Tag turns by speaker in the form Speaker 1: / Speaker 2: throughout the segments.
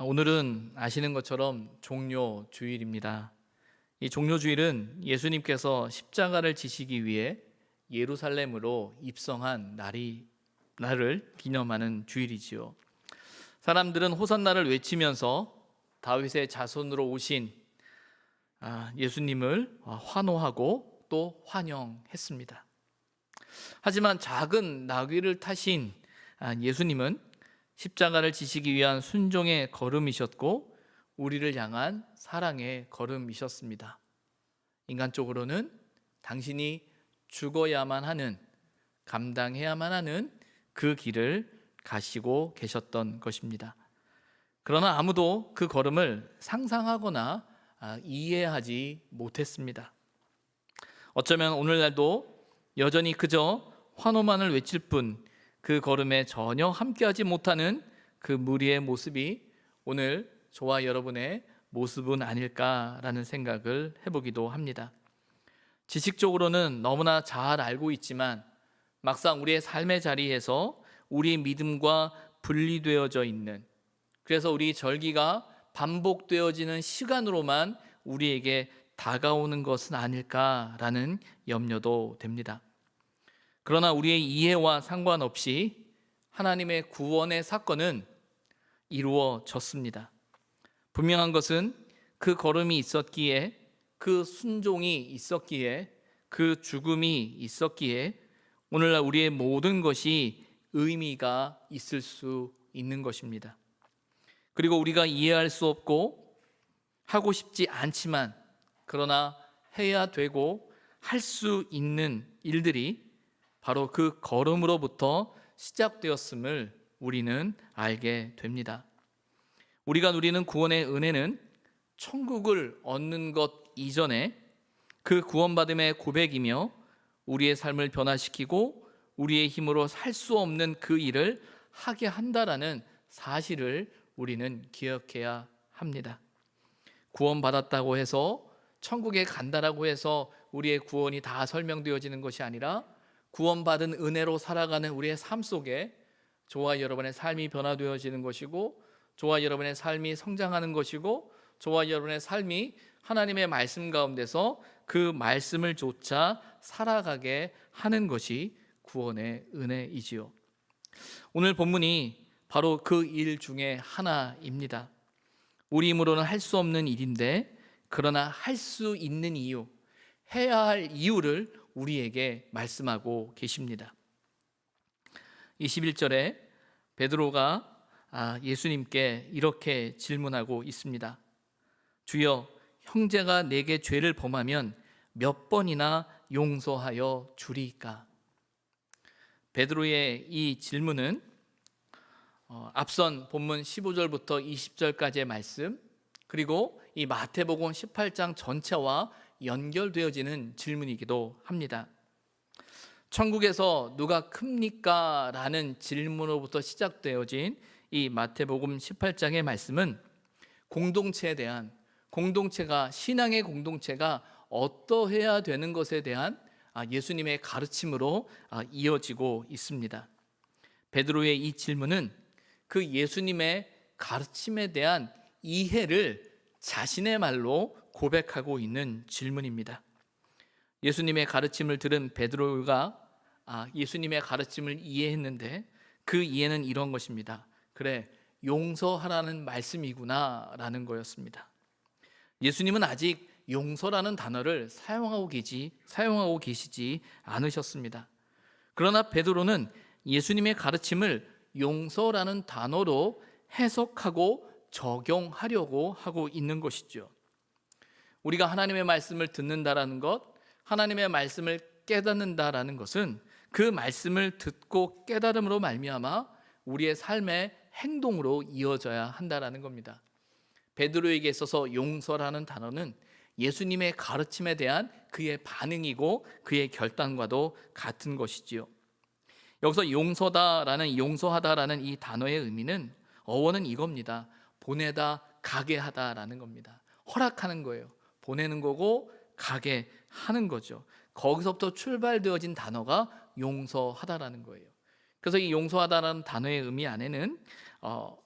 Speaker 1: 오늘은 아시는 것처럼 종료주일입니다. 이 종료주일은 예수님께서 십자가를 지시기 위해 예루살렘으로 입성한 날을 기념하는 주일이지요. 사람들은 호산나를 외치면서 다윗의 자손으로 오신 예수님을 환호하고 또 환영했습니다. 하지만 작은 나귀를 타신 예수님은 십자가를 지시기 위한 순종의 걸음이셨고 우리를 향한 사랑의 걸음이셨습니다. 인간적으로는 당신이 죽어야만 하는, 감당해야만 하는 그 길을 가시고 계셨던 것입니다. 그러나 아무도 그 걸음을 상상하거나 이해하지 못했습니다. 어쩌면 오늘날도 여전히 그저 환호만을 외칠 뿐 그 걸음에 전혀 함께하지 못하는 그 무리의 모습이 오늘 저와 여러분의 모습은 아닐까라는 생각을 해보기도 합니다. 지식적으로는 너무나 잘 알고 있지만 막상 우리의 삶의 자리에서 우리 믿음과 분리되어져 있는, 그래서 우리 절기가 반복되어지는 시간으로만 우리에게 다가오는 것은 아닐까라는 염려도 됩니다. 그러나 우리의 이해와 상관없이 하나님의 구원의 사건은 이루어졌습니다. 분명한 것은 그 걸음이 있었기에, 그 순종이 있었기에, 그 죽음이 있었기에 오늘날 우리의 모든 것이 의미가 있을 수 있는 것입니다. 그리고 우리가 이해할 수 없고 하고 싶지 않지만 그러나 해야 되고 할 수 있는 일들이 바로 그 걸음으로부터 시작되었음을 우리는 알게 됩니다. 우리가 누리는 구원의 은혜는 천국을 얻는 것 이전에 그 구원받음의 고백이며 우리의 삶을 변화시키고 우리의 힘으로 살 수 없는 그 일을 하게 한다라는 사실을 우리는 기억해야 합니다. 구원받았다고 해서 천국에 간다라고 해서 우리의 구원이 다 설명되어지는 것이 아니라 구원받은 은혜로 살아가는 우리의 삶 속에 저와 여러분의 삶이 변화되어지는 것이고, 저와 여러분의 삶이 성장하는 것이고, 저와 여러분의 삶이 하나님의 말씀 가운데서 그 말씀을 조차 살아가게 하는 것이 구원의 은혜이지요. 오늘 본문이 바로 그 일 중에 하나입니다. 우리 힘으로는 할 수 없는 일인데 그러나 할 수 있는 이유, 해야 할 이유를 우리에게 말씀하고 계십니다. 21절에 베드로가 예수님께 이렇게 질문하고 있습니다. 주여, 형제가 내게 죄를 범하면 몇 번이나 용서하여 주리이까? 베드로의 이 질문은 앞선 본문 15절부터 20절까지의 말씀, 그리고 이 마태복음 18장 전체와 연결되어지는 질문이기도 합니다. 천국에서 누가 큽니까? 라는 질문으로부터 시작되어진 이 마태복음 18장의 말씀은 공동체에 대한, 신앙의 공동체가 어떠해야 되는 것에 대한 예수님의 가르침으로 이어지고 있습니다. 베드로의 이 질문은 그 예수님의 가르침에 대한 이해를 자신의 말로 고백하고 있는 질문입니다. 예수님의 가르침을 들은 베드로가 예수님의 가르침을 이해했는데 그 이해는 이런 것입니다. 그래, 용서하라는 말씀이구나 라는 거였습니다. 예수님은 아직 용서라는 단어를 사용하고 계시지 않으셨습니다. 그러나 베드로는 예수님의 가르침을 용서라는 단어로 해석하고 적용하려고 하고 있는 것이죠. 우리가 하나님의 말씀을 듣는다라는 것, 하나님의 말씀을 깨닫는다라는 것은 그 말씀을 듣고 깨달음으로 말미암아 우리의 삶의 행동으로 이어져야 한다라는 겁니다. 베드로에게 있어서 용서라는 단어는 예수님의 가르침에 대한 그의 반응이고 그의 결단과도 같은 것이지요. 여기서 용서하다라는 이 단어의 의미는 어원은 이겁니다. 보내다 가게 하다라는 겁니다. 허락하는 거예요. 보내는 거고 가게 하는 거죠. 거기서부터 출발되어진 단어가 용서하다라는 거예요. 그래서 이 용서하다라는 단어의 의미 안에는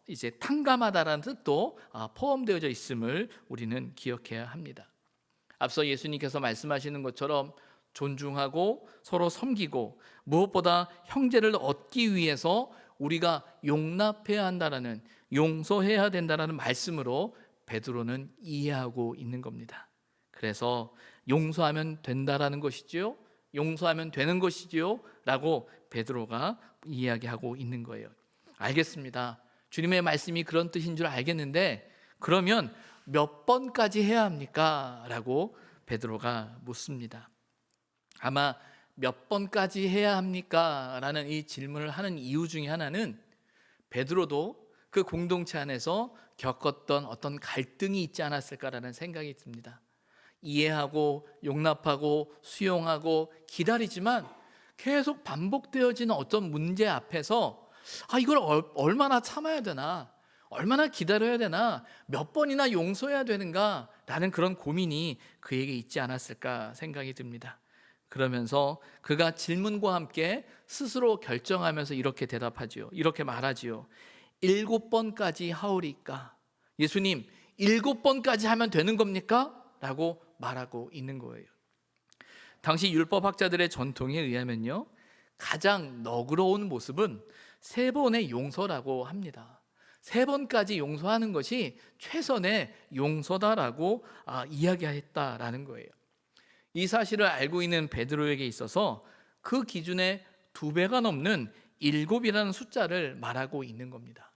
Speaker 1: 이제 탕감하다라는 뜻도 포함되어져 있음을 우리는 기억해야 합니다. 앞서 예수님께서 말씀하시는 것처럼 존중하고 서로 섬기고 무엇보다 형제를 얻기 위해서 우리가 용납해야 한다라는, 용서해야 된다라는 말씀으로 베드로는 이해하고 있는 겁니다. 그래서 용서하면 된다라는 것이지요, 용서하면 되는 것이지요 라고 베드로가 이야기하고 있는 거예요. 알겠습니다, 주님의 말씀이 그런 뜻인 줄 알겠는데 그러면 몇 번까지 해야 합니까? 라고 베드로가 묻습니다. 아마 몇 번까지 해야 합니까? 라는 이 질문을 하는 이유 중에 하나는 베드로도 그 공동체 안에서 겪었던 어떤 갈등이 있지 않았을까라는 생각이 듭니다. 이해하고 용납하고 수용하고 기다리지만 계속 반복되어지는 어떤 문제 앞에서 이걸 얼마나 참아야 되나, 얼마나 기다려야 되나, 몇 번이나 용서해야 되는가 라는 그런 고민이 그에게 있지 않았을까 생각이 듭니다. 그러면서 그가 질문과 함께 스스로 결정하면서 이렇게 대답하지요. 이렇게 말하지요. 7번까지 하오리까? 예수님, 7번까지 하면 되는 겁니까? 라고 말하고 있는 거예요. 당시 율법학자들의 전통에 의하면요, 가장 너그러운 모습은 3번의 용서라고 합니다. 3번까지 용서하는 것이 최선의 용서다라고 이야기했다라는 거예요. 이 사실을 알고 있는 베드로에게 있어서 그 기준의 2배가 넘는 7이라는 숫자를 말하고 있는 겁니다.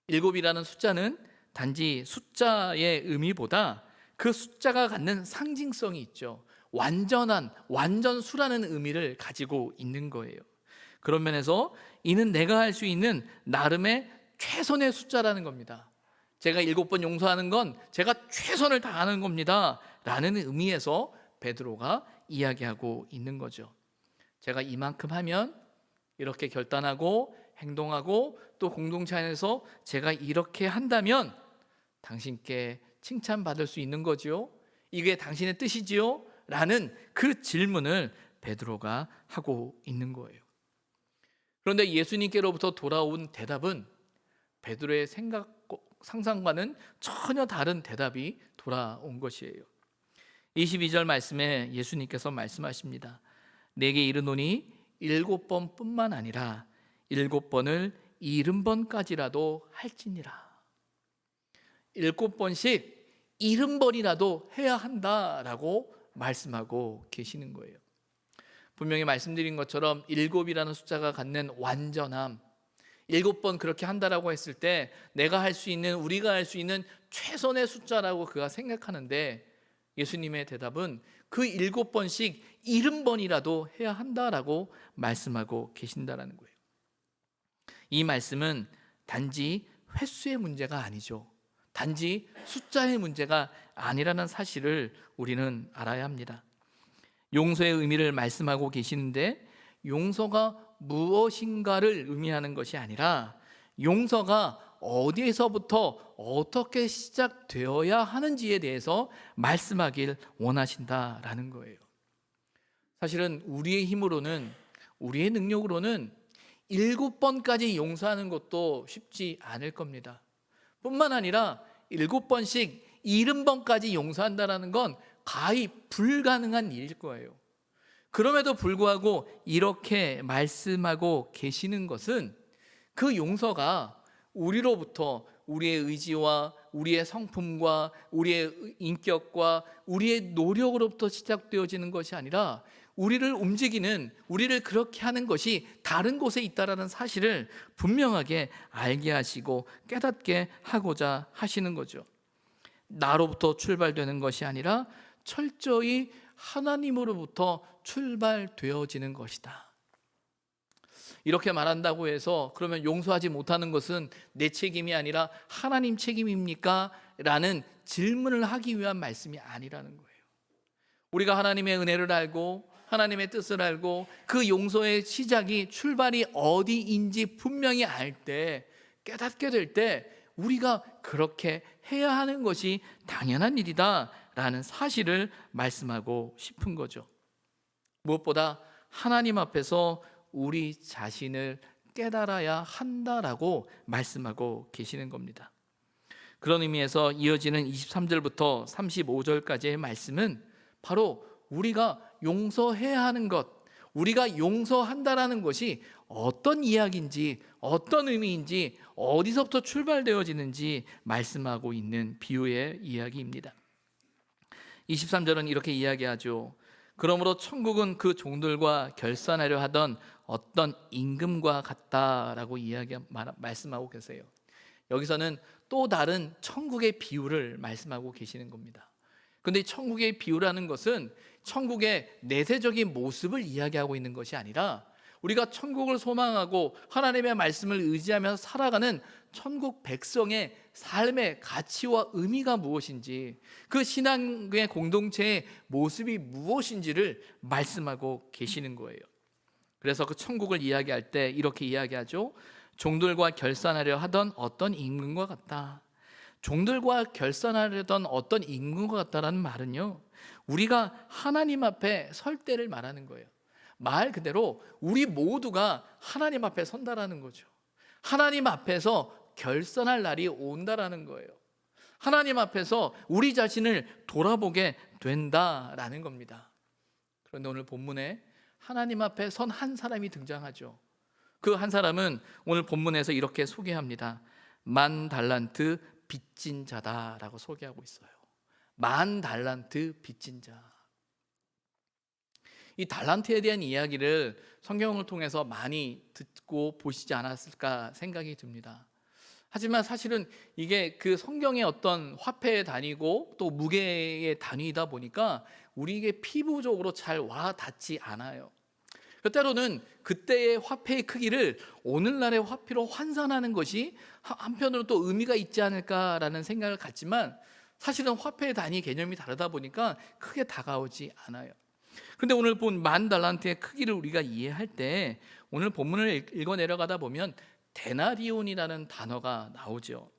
Speaker 1: 7이라는 숫자는 단지 숫자의 의미보다 그 숫자가 갖는 상징성이 있죠. 완전한, 완전수라는 의미를 가지고 있는 거예요. 그런 면에서 이는 내가 할 수 있는 나름의 최선의 숫자라는 겁니다. 제가 7번 용서하는 건 제가 최선을 다하는 겁니다 라는 의미에서 베드로가 이야기하고 있는 거죠. 제가 이만큼 하면, 이렇게 결단하고 행동하고 또 공동체 안에서 제가 이렇게 한다면 당신께 칭찬받을 수 있는 거지요? 이게 당신의 뜻이지요? 라는 그 질문을 베드로가 하고 있는 거예요. 그런데 예수님께로부터 돌아온 대답은 베드로의 상상과는 전혀 다른 대답이 돌아온 것이에요. 22절 말씀에 예수님께서 말씀하십니다. 내게 이르노니 7번뿐만 아니라 7번을 70번까지라도 할지니라. 7번씩 70번이라도 해야 한다라고 말씀하고 계시는 거예요. 분명히 말씀드린 것처럼 7이라는 숫자가 갖는 완전함, 7번 그렇게 한다라고 했을 때 내가 할 수 있는, 우리가 할 수 있는 최선의 숫자라고 그가 생각하는데 예수님의 대답은 그 7번씩 70번이라도 해야 한다라고 말씀하고 계신다라는 거예요. 이 말씀은 단지 횟수의 문제가 아니죠. 단지 숫자의 문제가 아니라는 사실을 우리는 알아야 합니다. 용서의 의미를 말씀하고 계시는데 용서가 무엇인가를 의미하는 것이 아니라 용서가 어디에서부터 어떻게 시작되어야 하는지에 대해서 말씀하길 원하신다라는 거예요. 사실은 우리의 힘으로는, 우리의 능력으로는 7번까지 용서하는 것도 쉽지 않을 겁니다. 뿐만 아니라 7번씩 70번까지 용서한다는 건 가히 불가능한 일일 거예요. 그럼에도 불구하고 이렇게 말씀하고 계시는 것은 그 용서가 우리로부터 우리의 의지와 우리의 성품과 우리의 인격과 우리의 노력으로부터 시작되어지는 것이 아니라 우리를 움직이는, 우리를 그렇게 하는 것이 다른 곳에 있다는 사실을 분명하게 알게 하시고 깨닫게 하고자 하시는 거죠. 나로부터 출발되는 것이 아니라 철저히 하나님으로부터 출발되어지는 것이다. 이렇게 말한다고 해서 그러면 용서하지 못하는 것은 내 책임이 아니라 하나님 책임입니까? 라는 질문을 하기 위한 말씀이 아니라는 거예요. 우리가 하나님의 은혜를 알고 하나님의 뜻을 알고 그 용서의 시작이, 출발이 어디인지 분명히 알 때, 깨닫게 될 때 우리가 그렇게 해야 하는 것이 당연한 일이다 라는 사실을 말씀하고 싶은 거죠. 무엇보다 하나님 앞에서 우리 자신을 깨달아야 한다라고 말씀하고 계시는 겁니다. 그런 의미에서 이어지는 23절부터 35절까지의 말씀은 바로 우리가 용서해야 하는 것, 우리가 용서한다라는 것이 어떤 이야기인지, 어떤 의미인지, 어디서부터 출발되어지는지 말씀하고 있는 비유의 이야기입니다. 23절은 이렇게 이야기하죠. 그러므로 천국은 그 종들과 결산하려 하던 어떤 임금과 같다라고 말씀하고 계세요. 여기서는 또 다른 천국의 비유를 말씀하고 계시는 겁니다. 그런데 천국의 비유라는 것은 천국의 내세적인 모습을 이야기하고 있는 것이 아니라 우리가 천국을 소망하고 하나님의 말씀을 의지하며 살아가는 천국 백성의 삶의 가치와 의미가 무엇인지, 그 신앙의 공동체의 모습이 무엇인지를 말씀하고 계시는 거예요. 그래서 그 천국을 이야기할 때 이렇게 이야기하죠. 종들과 결산하려 하던 어떤 임금과 같다. 종들과 결산하려던 어떤 임금과 같다라는 말은요, 우리가 하나님 앞에 설 때를 말하는 거예요. 말 그대로 우리 모두가 하나님 앞에 선다라는 거죠. 하나님 앞에서 결산할 날이 온다라는 거예요. 하나님 앞에서 우리 자신을 돌아보게 된다라는 겁니다. 그런데 오늘 본문에 하나님 앞에 선 한 사람이 등장하죠. 그 한 사람은 오늘 본문에서 이렇게 소개합니다. 10,000달란트 빚진 자다라고 소개하고 있어요. 10,000달란트 빚진 자. 이 달란트에 대한 이야기를 성경을 통해서 많이 듣고 보시지 않았을까 생각이 듭니다. 하지만 사실은 이게 그 성경의 어떤 화폐의 단위고 또 무게의 단위이다 보니까 우리에게 피부적으로 잘 와 닿지 않아요. 때로는 그때의 화폐의 크기를 오늘날의 화폐로 환산하는 것이 한편으로 또 의미가 있지 않을까라는 생각을 갖지만 사실은 화폐의 단위 개념이 다르다 보니까 크게 다가오지 않아요. 그런데 오늘 본 10,000달란트의 크기를 우리가 이해할 때 오늘 본문을 읽어 내려가다 보면 데나리온이라는 단어가 나오죠.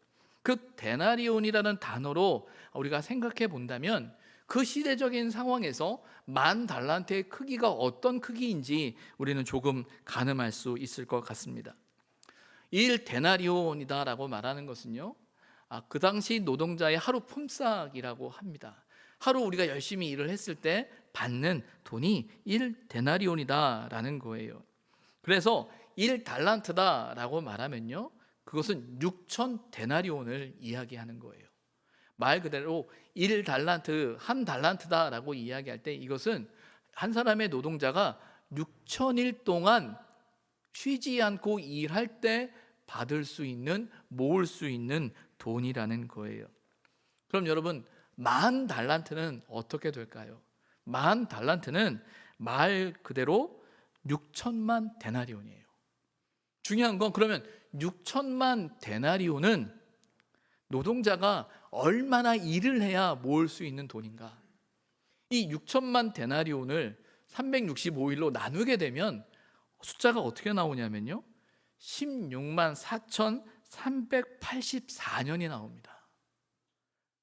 Speaker 1: 그 데나리온이라는 단어로 우리가 생각해 본다면 그 시대적인 상황에서 10,000달란트의 크기가 어떤 크기인지 우리는 조금 가늠할 수 있을 것 같습니다. 1데나리온이다라고 말하는 것은요, 그 당시 노동자의 하루 품삯이라고 합니다. 하루 우리가 열심히 일을 했을 때 받는 돈이 1데나리온이다라는 거예요. 그래서 1달란트다라고 말하면요, 그것은 6,000데나리온을 이야기하는 거예요. 말 그대로 1달란트, 한 달란트다라고 이야기할 때 이것은 한 사람의 노동자가 6,000일 동안 쉬지 않고 일할 때 받을 수 있는, 모을 수 있는 돈이라는 거예요. 그럼 여러분, 10,000달란트는 어떻게 될까요? 10,000달란트는 말 그대로 6천만 데나리온이에요. 중요한 건 그러면 6천만 데나리온은 노동자가 얼마나 일을 해야 모을 수 있는 돈인가? 이 6천만 데나리온을 365일로 나누게 되면 숫자가 어떻게 나오냐면요, 16만 4,384년이 나옵니다.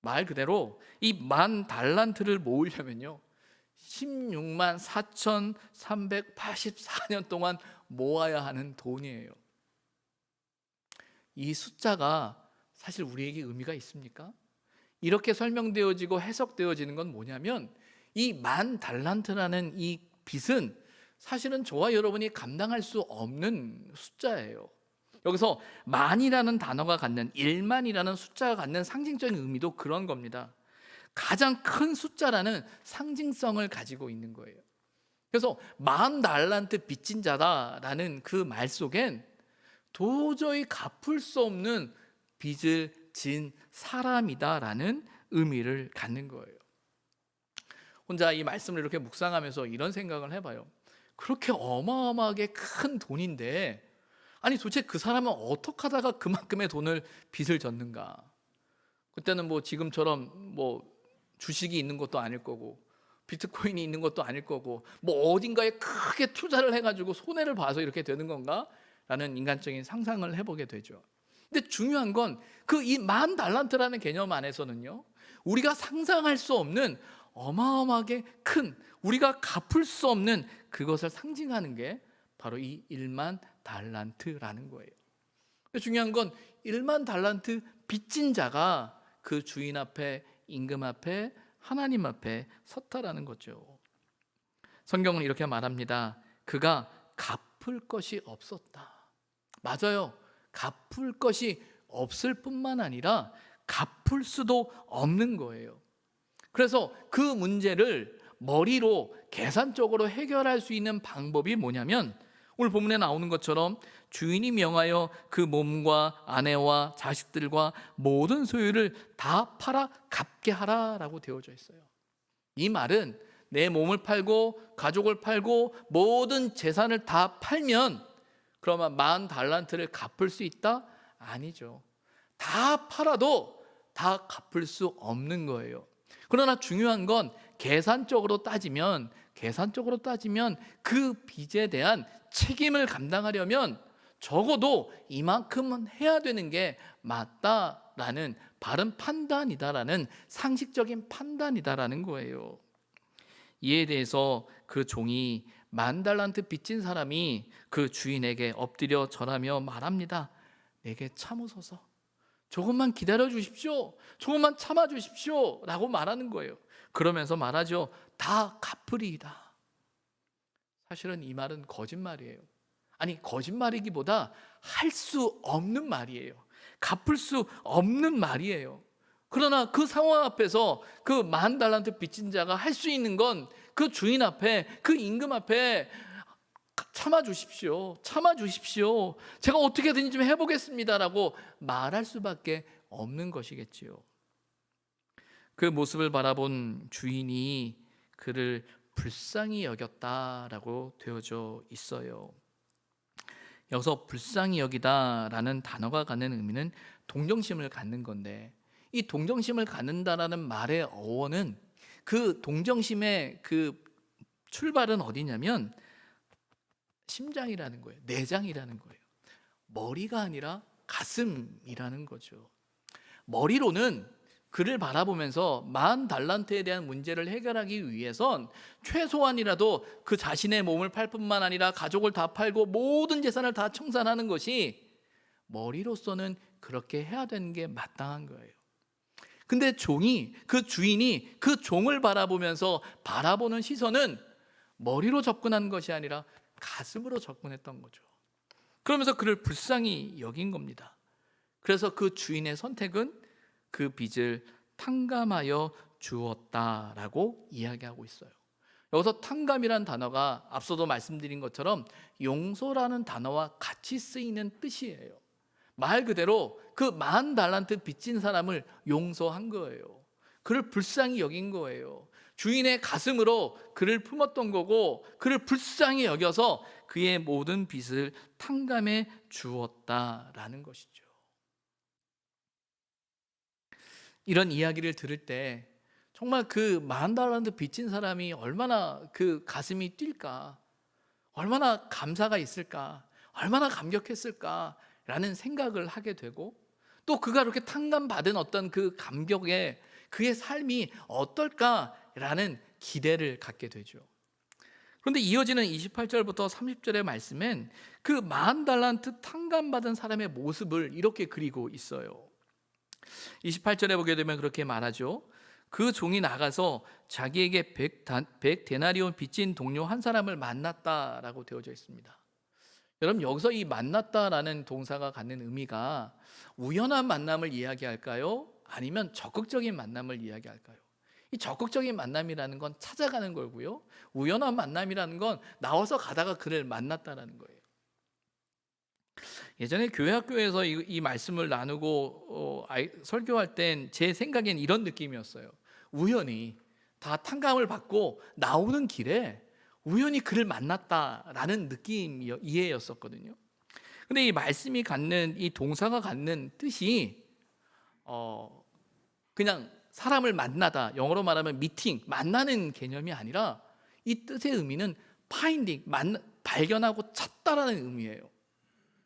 Speaker 1: 말 그대로 이 10,000달란트를 모으려면요 16만 4,384년 동안 모아야 하는 돈이에요. 이 숫자가 사실 우리에게 의미가 있습니까? 이렇게 설명되어지고 해석되어지는 건 뭐냐면 이 10,000달란트라는 이 빚은 사실은 저와 여러분이 감당할 수 없는 숫자예요. 여기서 만이라는 단어가 갖는 1만이라는 숫자가 갖는 상징적인 의미도 그런 겁니다. 가장 큰 숫자라는 상징성을 가지고 있는 거예요. 그래서 10,000달란트 빚진 자다라는 그 말 속엔 도저히 갚을 수 없는 빚을 진 사람이다라는 의미를 갖는 거예요. 혼자 이 말씀을 이렇게 묵상하면서 이런 생각을 해봐요. 그렇게 어마어마하게 큰 돈인데 아니 도대체 그 사람은 어떻게 하다가 그만큼의 돈을 빚을 졌는가? 그때는 뭐 지금처럼 뭐 주식이 있는 것도 아닐 거고 비트코인이 있는 것도 아닐 거고 뭐 어딘가에 크게 투자를 해가지고 손해를 봐서 이렇게 되는 건가? 라는 인간적인 상상을 해보게 되죠. 근데 중요한 건 그 이 10,000달란트라는 개념 안에서는요, 우리가 상상할 수 없는 어마어마하게 큰, 우리가 갚을 수 없는 그것을 상징하는 게 바로 이 1만 달란트라는 거예요. 중요한 건 1만 달란트 빚진 자가 그 주인 앞에, 임금 앞에, 하나님 앞에 섰다라는 거죠. 성경은 이렇게 말합니다. 그가 갚을 것이 없었다. 맞아요. 갚을 것이 없을 뿐만 아니라 갚을 수도 없는 거예요. 그래서 그 문제를 머리로 계산적으로 해결할 수 있는 방법이 뭐냐면, 오늘 본문에 나오는 것처럼 주인이 명하여 그 몸과 아내와 자식들과 모든 소유를 다 팔아 갚게 하라라고 되어져 있어요. 이 말은 내 몸을 팔고 가족을 팔고 모든 재산을 다 팔면 그러면 10,000달란트를 갚을 수 있다? 아니죠. 다 팔아도 다 갚을 수 없는 거예요. 그러나 중요한 건 계산적으로 따지면 그 빚에 대한 책임을 감당하려면 적어도 이만큼은 해야 되는 게 맞다라는 바른 판단이다라는 상식적인 판단이다라는 거예요. 이에 대해서 그 종이 10,000달란트 빚진 사람이 그 주인에게 엎드려 절하며 말합니다. 내게 참으소서. 조금만 기다려 주십시오. 조금만 참아 주십시오. 라고 말하는 거예요. 그러면서 말하죠. 다 갚으리이다. 사실은 이 말은 거짓말이에요. 아니, 거짓말이기보다 할 수 없는 말이에요. 갚을 수 없는 말이에요. 그러나 그 상황 앞에서 그 10,000달란트 빚진 자가 할 수 있는 건 그 주인 앞에, 그 임금 앞에 참아 주십시오. 제가 어떻게든지 좀 해보겠습니다라고 말할 수밖에 없는 것이겠지요. 그 모습을 바라본 주인이 그를 불쌍히 여겼다라고 되어져 있어요. 여기서 불쌍히 여기다라는 단어가 갖는 의미는 동정심을 갖는 건데, 이 동정심을 갖는다라는 말의 어원은 그 동정심의 그 출발은 어디냐면 심장이라는 거예요. 내장이라는 거예요. 머리가 아니라 가슴이라는 거죠. 머리로는 그를 바라보면서 10,000달란트에 대한 문제를 해결하기 위해선 최소한이라도 그 자신의 몸을 팔 뿐만 아니라 가족을 다 팔고 모든 재산을 다 청산하는 것이 머리로서는 그렇게 해야 되는 게 마땅한 거예요. 근데 그 주인이 그 종을 바라보면서 바라보는 시선은 머리로 접근한 것이 아니라 가슴으로 접근했던 거죠. 그러면서 그를 불쌍히 여긴 겁니다. 그래서 그 주인의 선택은 그 빚을 탕감하여 주었다라고 이야기하고 있어요. 여기서 탕감이란 단어가 앞서도 말씀드린 것처럼 용서라는 단어와 같이 쓰이는 뜻이에요. 말 그대로 그 10,000달란트 빚진 사람을 용서한 거예요. 그를 불쌍히 여긴 거예요. 주인의 가슴으로 그를 품었던 거고, 그를 불쌍히 여겨서 그의 모든 빚을 탕감해 주었다라는 것이죠. 이런 이야기를 들을 때 정말 그 10,000달란트 빚진 사람이 얼마나 그 가슴이 뛸까, 얼마나 감사가 있을까, 얼마나 감격했을까라는 생각을 하게 되고, 또 그가 그렇게 탕감받은 어떤 그 감격에 그의 삶이 어떨까라는 기대를 갖게 되죠. 그런데 이어지는 28절부터 30절의 말씀엔 그 10,000달란트 탕감받은 사람의 모습을 이렇게 그리고 있어요. 28절에 보게 되면 그렇게 말하죠. 그 종이 나가서 자기에게 100데나리온 빚진 동료 한 사람을 만났다라고 되어져 있습니다. 여러분, 여기서 이 만났다라는 동사가 갖는 의미가 우연한 만남을 이야기할까요? 아니면 적극적인 만남을 이야기할까요? 이 적극적인 만남이라는 건 찾아가는 거고요, 우연한 만남이라는 건 나와서 가다가 그를 만났다라는 거예요. 예전에 교회 학교에서 이 말씀을 나누고 설교할 땐 제 생각엔 이런 느낌이었어요. 우연히 다 탕감을 받고 나오는 길에 우연히 그를 만났다라는 느낌, 이해였었거든요. 근데 이 말씀이 갖는, 이 동사가 갖는 뜻이 그냥 사람을 만나다, 영어로 말하면 미팅, 만나는 개념이 아니라 이 뜻의 의미는 파인딩, 발견하고 찾다라는 의미예요.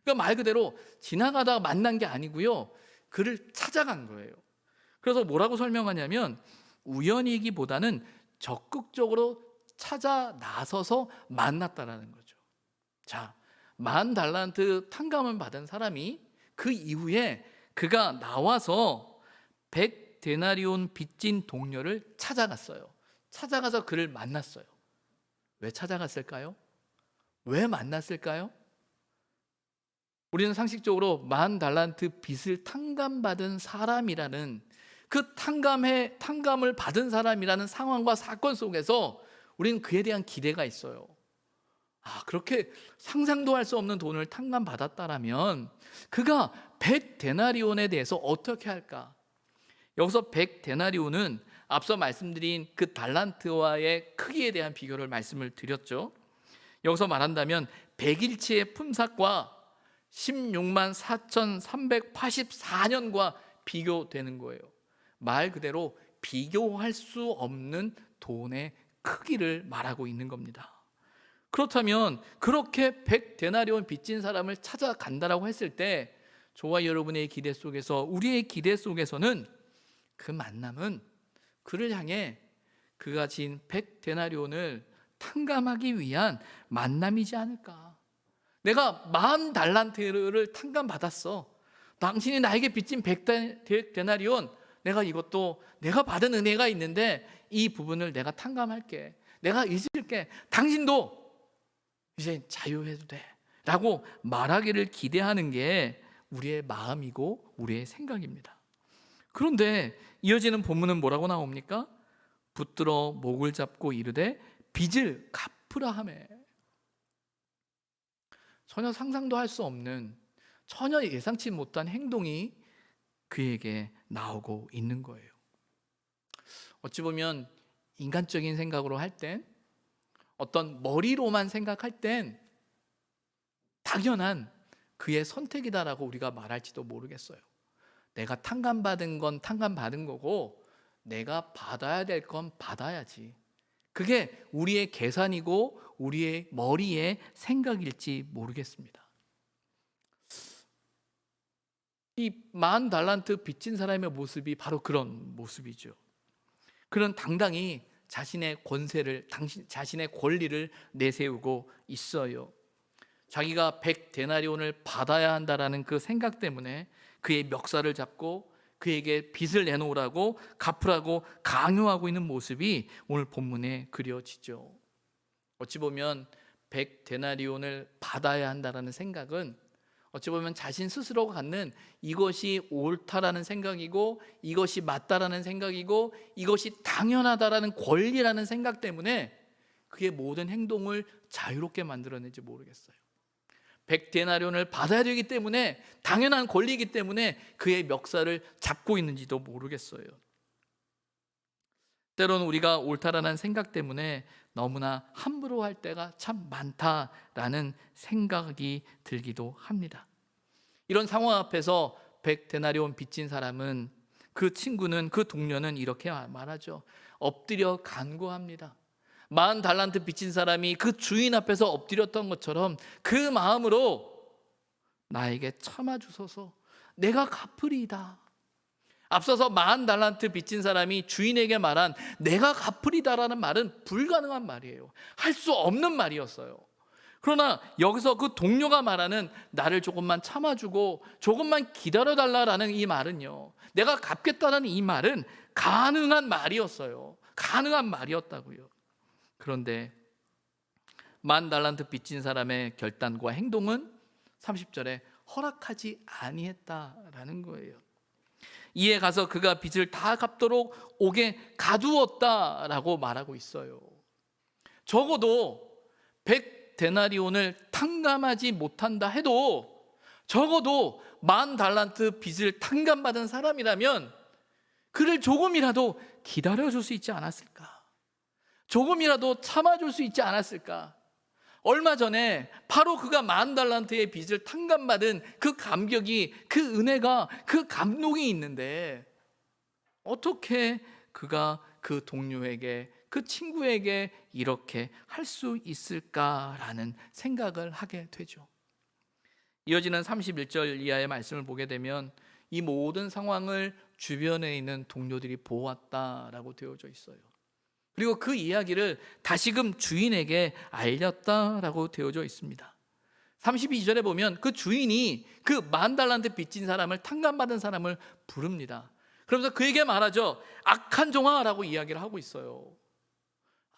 Speaker 1: 그러니까 말 그대로 지나가다가 만난 게 아니고요, 그를 찾아간 거예요. 그래서 뭐라고 설명하냐면 우연이기보다는 적극적으로 찾아 나서서 만났다라는 거죠. 자, 10,000달란트 탕감을 받은 사람이 그 이후에 그가 나와서 100데나리온 빚진 동료를 찾아갔어요. 찾아가서 그를 만났어요. 왜 찾아갔을까요? 왜 만났을까요? 우리는 상식적으로 10,000달란트 빚을 탕감받은 사람이라는 그 탕감을 받은 사람이라는 상황과 사건 속에서 우리는 그에 대한 기대가 있어요. 그렇게 상상도 할 수 없는 돈을 탕감받았다라면 그가 100데나리온에 대해서 어떻게 할까? 여기서 100데나리온은 앞서 말씀드린 그 달란트와의 크기에 대한 비교를 말씀을 드렸죠. 여기서 말한다면 100일치의 품삯과 16만 4,384년과 비교되는 거예요. 말 그대로 비교할 수 없는 돈의 크기를 말하고 있는 겁니다. 그렇다면 그렇게 100데나리온 빚진 사람을 찾아간다라고 했을 때 저와 여러분의 기대 속에서, 우리의 기대 속에서는 그 만남은 그를 향해 그가 진 100데나리온을 탕감하기 위한 만남이지 않을까. 내가 40달란트를 탕감받았어. 당신이 나에게 빚진 100데나리온, 내가 이것도 내가 받은 은혜가 있는데 이 부분을 내가 탕감할게. 내가 잊을게. 당신도 이제 자유해도 돼 라고 말하기를 기대하는 게 우리의 마음이고 우리의 생각입니다. 그런데 이어지는 본문은 뭐라고 나옵니까? 붙들어 목을 잡고 이르되 빚을 갚으라 하매. 전혀 상상도 할 수 없는, 전혀 예상치 못한 행동이 그에게 나오고 있는 거예요. 어찌 보면 인간적인 생각으로 할 땐, 어떤 머리로만 생각할 땐 당연한 그의 선택이다라고 우리가 말할지도 모르겠어요. 내가 탕감받은 건 탕감받은 거고 내가 받아야 될 건 받아야지. 그게 우리의 계산이고 우리의 머리의 생각일지 모르겠습니다. 이 10,000달란트 빚진 사람의 모습이 바로 그런 모습이죠. 그는 당당히 자신의 권세를, 자신의 권리를 내세우고 있어요. 자기가 100데나리온을 받아야 한다라는 그 생각 때문에 그의 멱살을 잡고 그에게 빚을 내놓으라고, 갚으라고 강요하고 있는 모습이 오늘 본문에 그려지죠. 어찌 보면 100데나리온을 받아야 한다라는 생각은 어찌 보면 자신 스스로가 갖는 이것이 옳다라는 생각이고 이것이 맞다라는 생각이고 이것이 당연하다라는 권리라는 생각 때문에 그의 모든 행동을 자유롭게 만들어내지 모르겠어요. 100데나리온을 받아야 되기 때문에, 당연한 권리이기 때문에 그의 멱살을 잡고 있는지도 모르겠어요. 때로는 우리가 옳다라는 생각 때문에 너무나 함부로 할 때가 참 많다라는 생각이 들기도 합니다. 이런 상황 앞에서 100데나리온 빚진 사람은, 그 친구는, 그 동료는 이렇게 말하죠. 엎드려 간구합니다. 40달란트 빚진 사람이 그 주인 앞에서 엎드렸던 것처럼 그 마음으로 나에게 참아주소서, 내가 갚으리이다. 앞서서 40달란트 빚진 사람이 주인에게 말한 내가 갚으리다라는 말은 불가능한 말이에요. 할 수 없는 말이었어요. 그러나 여기서 그 동료가 말하는 나를 조금만 참아주고 조금만 기다려달라라는 이 말은요, 내가 갚겠다라는 이 말은 가능한 말이었어요. 가능한 말이었다고요. 그런데 10,000달란트 빚진 사람의 결단과 행동은 30절에 허락하지 아니했다라는 거예요. 이에 가서 그가 빚을 다 갚도록 옥에 가두었다라고 말하고 있어요. 적어도 100데나리온을 탕감하지 못한다 해도 적어도 10,000달란트 빚을 탕감받은 사람이라면 그를 조금이라도 기다려줄 수 있지 않았을까? 조금이라도 참아줄 수 있지 않았을까? 얼마 전에 바로 그가 10,000달란트의 빚을 탕감받은 그 감격이, 그 은혜가, 그 감동이 있는데 어떻게 그가 그 동료에게, 그 친구에게 이렇게 할 수 있을까라는 생각을 하게 되죠. 이어지는 31절 이하의 말씀을 보게 되면 이 모든 상황을 주변에 있는 동료들이 보았다라고 되어져 있어요. 그리고 그 이야기를 다시금 주인에게 알렸다라고 되어져 있습니다. 32절에 보면 그 주인이 그 10,000달란트 빚진 사람을, 탕감받은 사람을 부릅니다. 그러면서 그에게 말하죠. 악한 종아라고 이야기를 하고 있어요.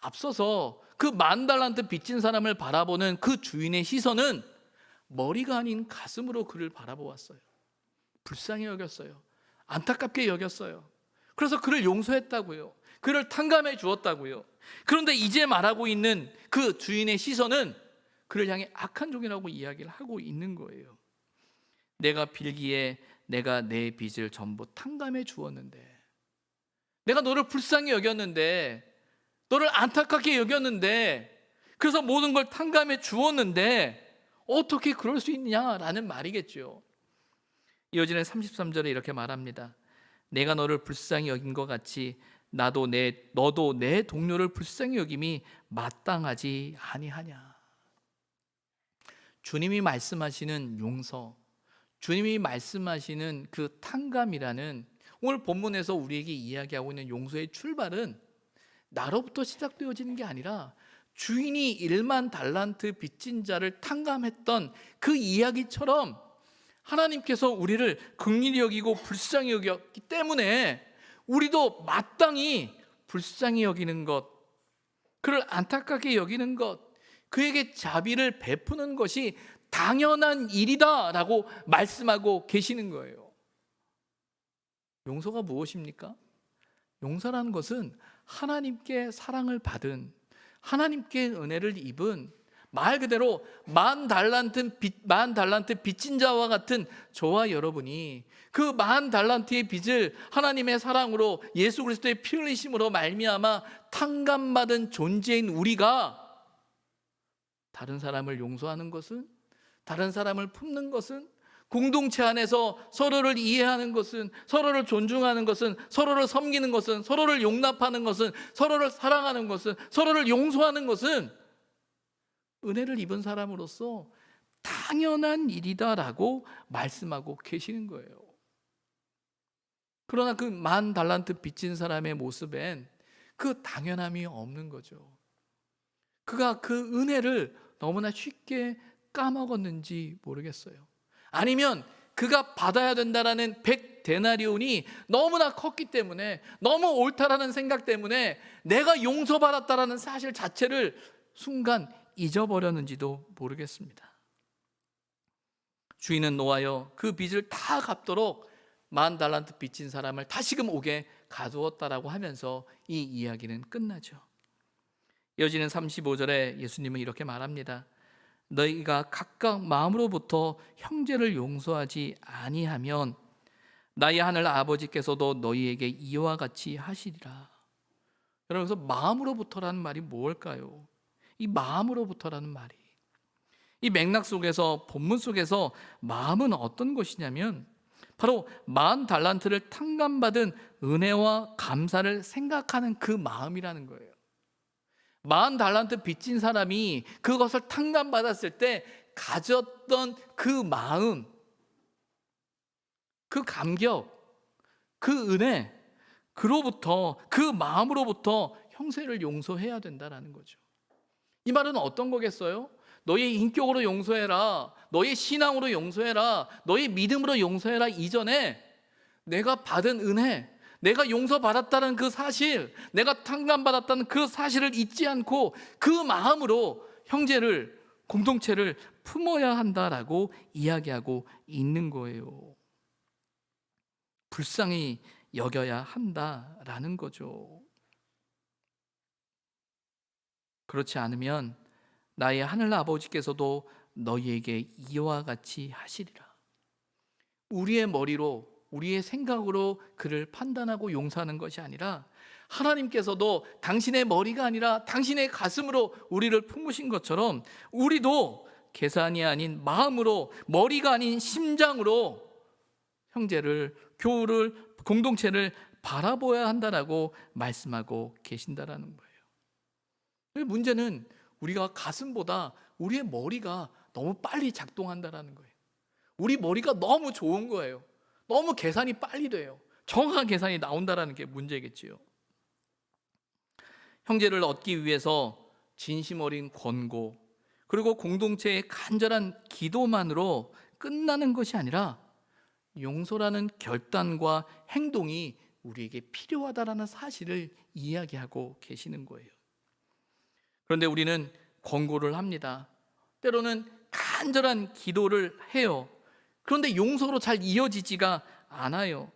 Speaker 1: 앞서서 그 10,000달란트 빚진 사람을 바라보는 그 주인의 시선은 머리가 아닌 가슴으로 그를 바라보았어요. 불쌍히 여겼어요. 안타깝게 여겼어요. 그래서 그를 용서했다고요. 그를 탕감해 주었다고요. 그런데 이제 말하고 있는 그 주인의 시선은 그를 향해 악한 종이라고 이야기를 하고 있는 거예요. 내가 빌기에 내가 내 빚을 전부 탕감해 주었는데, 내가 너를 불쌍히 여겼는데, 너를 안타깝게 여겼는데, 그래서 모든 걸 탕감해 주었는데 어떻게 그럴 수 있냐라는 말이겠죠. 이어지는 33절에 이렇게 말합니다. 내가 너를 불쌍히 여긴 것 같이 너도 내 동료를 불쌍히 여김이 마땅하지 아니하냐. 주님이 말씀하시는 용서, 주님이 말씀하시는 그 탕감이라는, 오늘 본문에서 우리에게 이야기하고 있는 용서의 출발은 나로부터 시작되어지는 게 아니라 주인이 10,000달란트 빚진 자를 탕감했던 그 이야기처럼 하나님께서 우리를 긍휼히 여기고 불쌍히 여겼기 때문에 우리도 마땅히 불쌍히 여기는 것, 그를 안타깝게 여기는 것, 그에게 자비를 베푸는 것이 당연한 일이다라고 말씀하고 계시는 거예요. 용서가 무엇입니까? 용서라는 것은 하나님께 사랑을 받은, 하나님께 은혜를 입은, 말 그대로 10,000달란트 빚진 자와 같은 저와 여러분이 그 10,000달란트의 빚을 하나님의 사랑으로, 예수 그리스도의 피 흘리심으로 말미암아 탕감받은 존재인 우리가 다른 사람을 용서하는 것은, 다른 사람을 품는 것은, 공동체 안에서 서로를 이해하는 것은, 서로를 존중하는 것은, 서로를 섬기는 것은, 서로를 용납하는 것은, 서로를 사랑하는 것은, 서로를 용서하는 것은 은혜를 입은 사람으로서 당연한 일이다라고 말씀하고 계시는 거예요. 그러나 그 10,000달란트 빚진 사람의 모습엔 그 당연함이 없는 거죠. 그가 그 은혜를 너무나 쉽게 까먹었는지 모르겠어요. 아니면 그가 받아야 된다라는 100데나리온이 너무나 컸기 때문에, 너무 옳다라는 생각 때문에 내가 용서받았다라는 사실 자체를 순간 잊어버렸는지도 모르겠습니다. 주인은 노하여 그 빚을 다 갚도록 10,000달란트 빚진 사람을 다시금 오게 가두었다라고 하면서 이 이야기는 끝나죠. 이어지는 35절에 예수님은 이렇게 말합니다. 너희가 각각 마음으로부터 형제를 용서하지 아니하면 나의 하늘 아버지께서도 너희에게 이와 같이 하시리라. 여러분, 그래서 마음으로부터라는 말이 뭘까요? 이 마음으로부터라는 말이, 이 맥락 속에서, 본문 속에서 마음은 어떤 것이냐면 바로 10,000달란트를 탕감받은 은혜와 감사를 생각하는 그 마음이라는 거예요. 10,000달란트 빚진 사람이 그것을 탕감받았을 때 가졌던 그 마음, 그 감격, 그 은혜, 그로부터, 그 마음으로부터 형제를 용서해야 된다는 거죠. 이 말은 어떤 거겠어요? 너의 인격으로 용서해라, 너의 신앙으로 용서해라, 너의 믿음으로 용서해라 이전에 내가 받은 은혜, 내가 용서받았다는 그 사실, 내가 탕감받았다는 그 사실을 잊지 않고 그 마음으로 형제를, 공동체를 품어야 한다라고 이야기하고 있는 거예요. 불쌍히 여겨야 한다라는 거죠. 그렇지 않으면 나의 하늘 아버지께서도 너희에게 이와 같이 하시리라. 우리의 머리로, 우리의 생각으로 그를 판단하고 용서하는 것이 아니라 하나님께서도 당신의 머리가 아니라 당신의 가슴으로 우리를 품으신 것처럼 우리도 계산이 아닌 마음으로, 머리가 아닌 심장으로 형제를, 교우를, 공동체를 바라보아야 한다라고 말씀하고 계신다라는 거예요. 문제는 우리가 가슴보다 우리의 머리가 너무 빨리 작동한다라는 거예요. 우리 머리가 너무 좋은 거예요. 너무 계산이 빨리 돼요. 정확한 계산이 나온다라는 게 문제겠지요. 형제를 얻기 위해서 진심 어린 권고, 그리고 공동체의 간절한 기도만으로 끝나는 것이 아니라 용서라는 결단과 행동이 우리에게 필요하다라는 사실을 이야기하고 계시는 거예요. 그런데 우리는 권고를 합니다. 때로는 간절한 기도를 해요. 그런데 용서로 잘 이어지지가 않아요.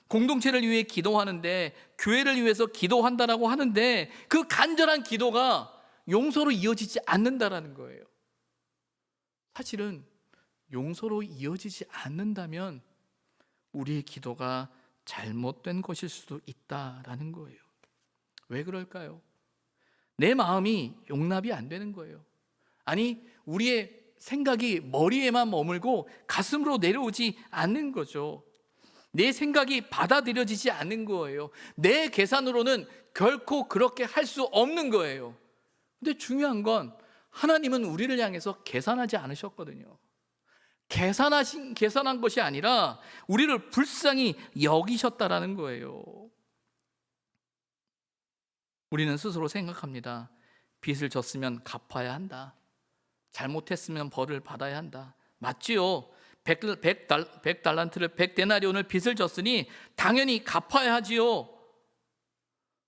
Speaker 1: 공동체를 위해 기도하는데, 교회를 위해서 기도한다라고 하는데 그 간절한 기도가 용서로 이어지지 않는다라는 거예요. 사실은 용서로 이어지지 않는다면 우리의 기도가 잘못된 것일 수도 있다라는 거예요. 왜 그럴까요? 내 마음이 용납이 안 되는 거예요. 아니, 우리의 생각이 머리에만 머물고 가슴으로 내려오지 않는 거죠. 내 생각이 받아들여지지 않는 거예요. 내 계산으로는 결코 그렇게 할 수 없는 거예요. 근데 중요한 건 하나님은 우리를 향해서 계산하지 않으셨거든요. 계산한 것이 아니라 우리를 불쌍히 여기셨다라는 거예요. 우리는 스스로 생각합니다. 빚을 졌으면 갚아야 한다. 잘못했으면 벌을 받아야 한다. 맞지요? 100달란트를 100데나리온을 빚을 졌으니 당연히 갚아야 하지요.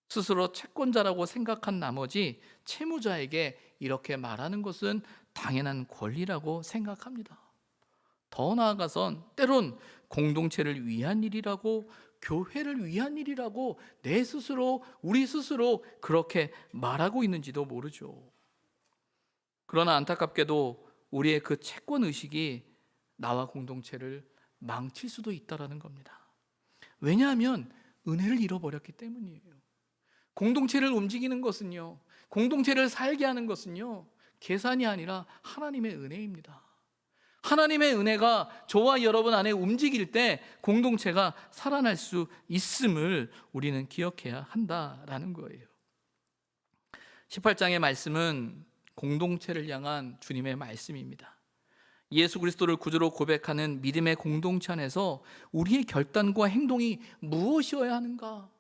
Speaker 1: 스스로 채권자라고 생각한 나머지 채무자에게 이렇게 말하는 것은 당연한 권리라고 생각합니다. 더 나아가선 때론 공동체를 위한 일이라고, 교회를 위한 일이라고 우리 스스로 그렇게 말하고 있는지도 모르죠. 그러나 안타깝게도 우리의 그 채권 의식이 나와 공동체를 망칠 수도 있다라는 겁니다. 왜냐하면 은혜를 잃어버렸기 때문이에요. 공동체를 움직이는 것은요, 공동체를 살게 하는 것은요, 계산이 아니라 하나님의 은혜입니다. 하나님의 은혜가 저와 여러분 안에 움직일 때 공동체가 살아날 수 있음을 우리는 기억해야 한다라는 거예요. 18장의 말씀은 공동체를 향한 주님의 말씀입니다. 예수 그리스도를 구주로 고백하는 믿음의 공동체 안에서 우리의 결단과 행동이 무엇이어야 하는가?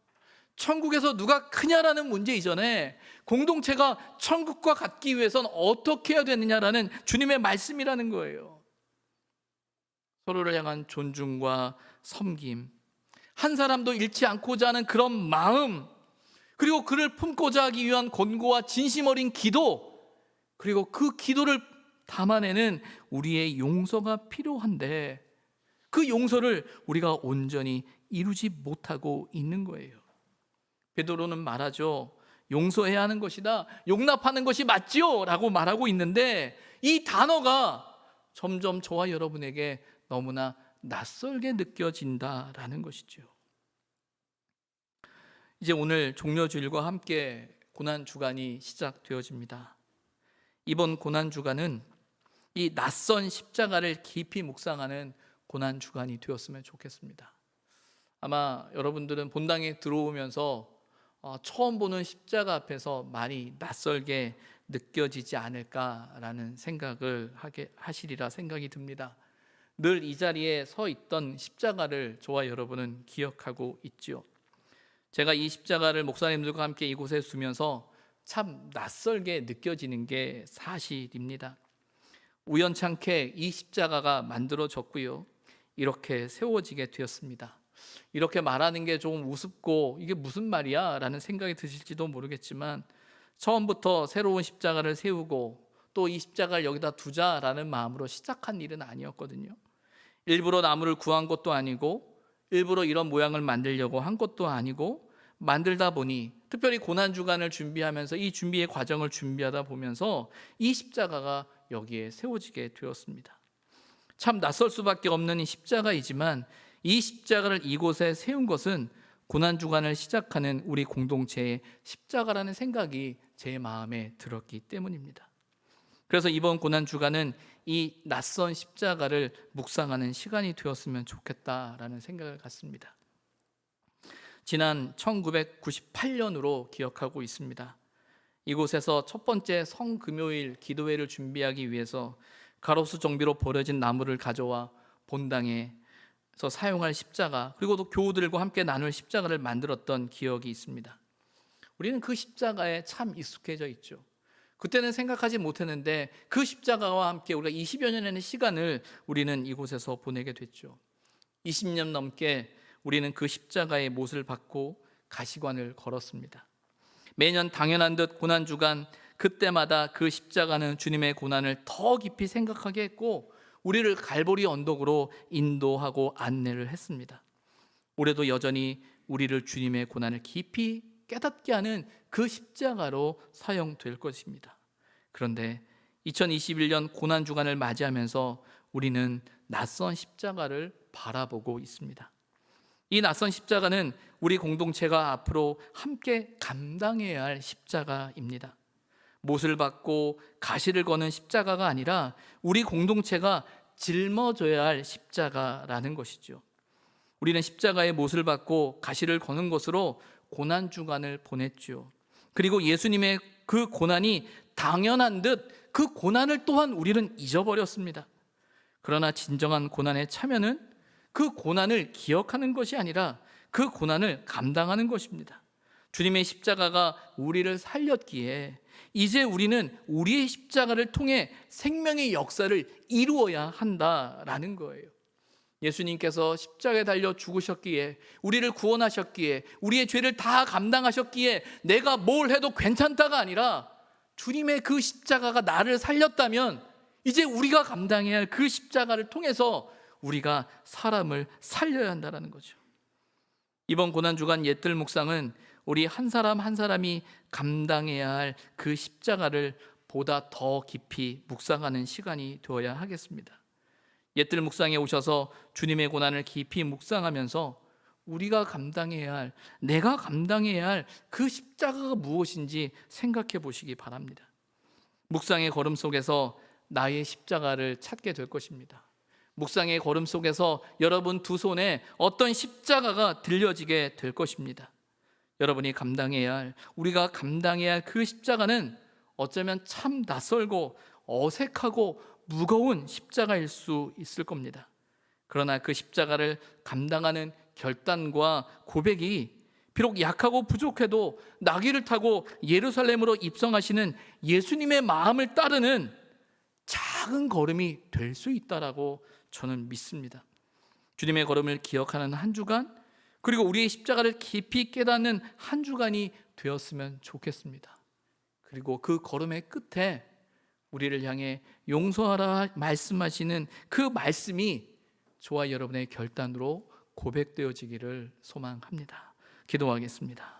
Speaker 1: 천국에서 누가 크냐라는 문제 이전에 공동체가 천국과 같기 위해서는 어떻게 해야 되느냐라는 주님의 말씀이라는 거예요. 서로를 향한 존중과 섬김, 한 사람도 잃지 않고자 하는 그런 마음, 그리고 그를 품고자 하기 위한 권고와 진심 어린 기도, 그리고 그 기도를 담아내는 우리의 용서가 필요한데 그 용서를 우리가 온전히 이루지 못하고 있는 거예요. 베드로는 말하죠. 용서해야 하는 것이다, 용납하는 것이 맞지요 라고 말하고 있는데 이 단어가 점점 저와 여러분에게 너무나 낯설게 느껴진다라는 것이죠. 이제 오늘 종려주일과 함께 고난주간이 시작되어집니다. 이번 고난주간은 이 낯선 십자가를 깊이 묵상하는 고난주간이 되었으면 좋겠습니다. 아마 여러분들은 본당에 들어오면서 처음 보는 십자가 앞에서 많이 낯설게 느껴지지 않을까라는 생각을 하시리라 생각이 듭니다. 늘 이 자리에 서 있던 십자가를 저와 여러분은 기억하고 있지요. 제가 이 십자가를 목사님들과 함께 이곳에 두면서 참 낯설게 느껴지는 게 사실입니다. 우연찮게 이 십자가가 만들어졌고요, 이렇게 세워지게 되었습니다. 이렇게 말하는 게 좀 우습고 이게 무슨 말이야 라는 생각이 드실지도 모르겠지만 처음부터 새로운 십자가를 세우고 또 이 십자가를 여기다 두자라는 마음으로 시작한 일은 아니었거든요. 일부러 나무를 구한 것도 아니고 일부러 이런 모양을 만들려고 한 것도 아니고 만들다 보니, 특별히 고난주간을 준비하면서 이 준비의 과정을 준비하다 보면서 이 십자가가 여기에 세워지게 되었습니다. 참 낯설 수밖에 없는 이 십자가이지만 이 십자가를 이곳에 세운 것은 고난주간을 시작하는 우리 공동체의 십자가라는 생각이 제 마음에 들었기 때문입니다. 그래서 이번 고난주간은 이 낯선 십자가를 묵상하는 시간이 되었으면 좋겠다라는 생각을 갖습니다. 지난 1998년으로 기억하고 있습니다. 이곳에서 첫 번째 성금요일 기도회를 준비하기 위해서 가로수 정비로 버려진 나무를 가져와 본당에서 사용할 십자가, 그리고 또 교우들과 함께 나눌 십자가를 만들었던 기억이 있습니다. 우리는 그 십자가에 참 익숙해져 있죠. 그때는 생각하지 못했는데 그 십자가와 함께 우리가 20여 년의 시간을 우리는 이곳에서 보내게 됐죠. 20년 넘게 우리는 그 십자가의 못을 받고 가시관을 걸었습니다. 매년 당연한 듯 고난주간 그때마다 그 십자가는 주님의 고난을 더 깊이 생각하게 했고 우리를 갈보리 언덕으로 인도하고 안내를 했습니다. 올해도 여전히 우리를 주님의 고난을 깊이 깨닫게 하는 그 십자가로 사용될 것입니다. 그런데 2021년 고난주간을 맞이하면서 우리는 낯선 십자가를 바라보고 있습니다. 이 낯선 십자가는 우리 공동체가 앞으로 함께 감당해야 할 십자가입니다. 못을 받고 가시를 거는 십자가가 아니라 우리 공동체가 짊어져야 할 십자가라는 것이죠. 우리는 십자가의 못을 받고 가시를 거는 것으로 고난주간을 보냈죠. 그리고 예수님의 그 고난이 당연한 듯 그 고난을 또한 우리는 잊어버렸습니다. 그러나 진정한 고난의 참여는 그 고난을 기억하는 것이 아니라 그 고난을 감당하는 것입니다. 주님의 십자가가 우리를 살렸기에 이제 우리는 우리의 십자가를 통해 생명의 역사를 이루어야 한다라는 거예요. 예수님께서 십자가에 달려 죽으셨기에, 우리를 구원하셨기에, 우리의 죄를 다 감당하셨기에 내가 뭘 해도 괜찮다가 아니라 주님의 그 십자가가 나를 살렸다면 이제 우리가 감당해야 할 그 십자가를 통해서 우리가 사람을 살려야 한다는 거죠. 이번 고난주간 옛들 묵상은 우리 한 사람 한 사람이 감당해야 할 그 십자가를 보다 더 깊이 묵상하는 시간이 되어야 하겠습니다. 옛들 묵상에 오셔서 주님의 고난을 깊이 묵상하면서 우리가 감당해야 할, 내가 감당해야 할 그 십자가가 무엇인지 생각해 보시기 바랍니다. 묵상의 걸음 속에서 나의 십자가를 찾게 될 것입니다. 묵상의 걸음 속에서 여러분 두 손에 어떤 십자가가 들려지게 될 것입니다. 여러분이 감당해야 할, 우리가 감당해야 할 그 십자가는 어쩌면 참 낯설고 어색하고 무거운 십자가일 수 있을 겁니다. 그러나 그 십자가를 감당하는 결단과 고백이 비록 약하고 부족해도 나귀를 타고 예루살렘으로 입성하시는 예수님의 마음을 따르는 작은 걸음이 될 수 있다라고 저는 믿습니다. 주님의 걸음을 기억하는 한 주간, 그리고 우리의 십자가를 깊이 깨닫는 한 주간이 되었으면 좋겠습니다. 그리고 그 걸음의 끝에 우리를 향해 용서하라 말씀하시는 그 말씀이 저와 여러분의 결단으로 고백되어지기를 소망합니다. 기도하겠습니다.